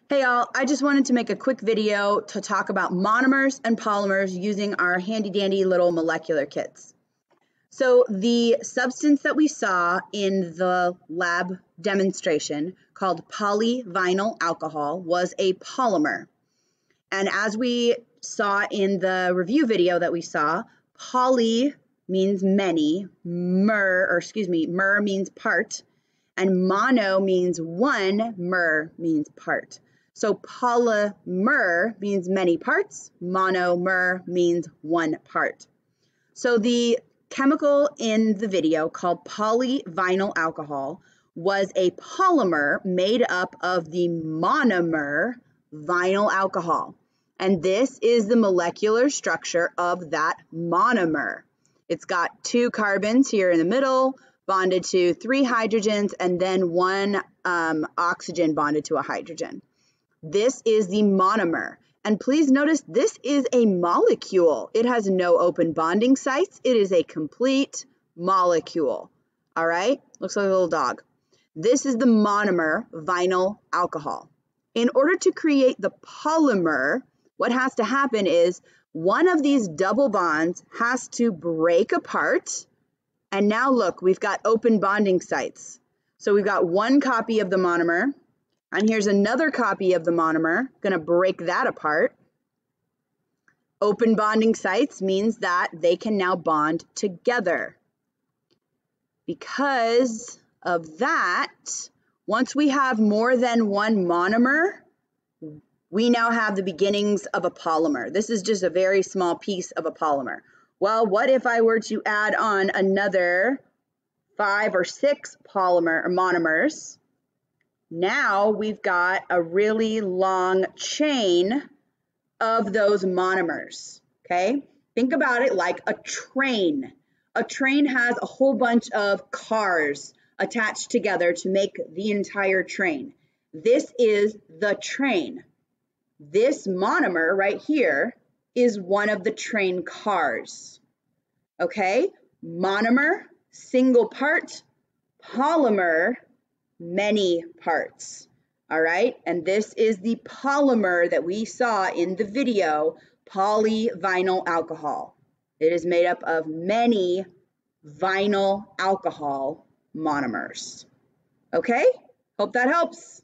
Hey y'all, I just wanted to make a quick video to talk about monomers and polymers using our handy dandy little molecular kits. So the substance that we saw in the lab demonstration called polyvinyl alcohol was a polymer. And as we saw in the review video that we saw, poly means many, mer means part, and mono means one, mer means part. So polymer means many parts, monomer means one part. So the chemical in the video called polyvinyl alcohol was a polymer made up of the monomer vinyl alcohol. And this is the molecular structure of that monomer. It's got 2 carbons here in the middle, bonded to 3 hydrogens, and then 1 oxygen bonded to a hydrogen. This is the monomer. And please notice this is a molecule. It has no open bonding sites. It is a complete molecule. All right? Looks like a little dog. This is the monomer vinyl alcohol. In order to create the polymer, what has to happen is one of these double bonds has to break apart. And now look, we've got open bonding sites. So we've got 1 copy of the monomer. And here's another copy of the monomer, going to break that apart. Open bonding sites means that they can now bond together. Because of that, once we have more than 1 monomer, we now have the beginnings of a polymer. This is just a very small piece of a polymer. Well, what if I were to add on another 5 or 6 monomers? Now we've got a really long chain of those monomers, okay? Think about it like a train. A train has a whole bunch of cars attached together to make the entire train. This is the train. This monomer right here is one of the train cars, okay? Monomer, single part, polymer, many parts, all right? And this is the polymer that we saw in the video, polyvinyl alcohol. It is made up of many vinyl alcohol monomers. Okay? Hope that helps.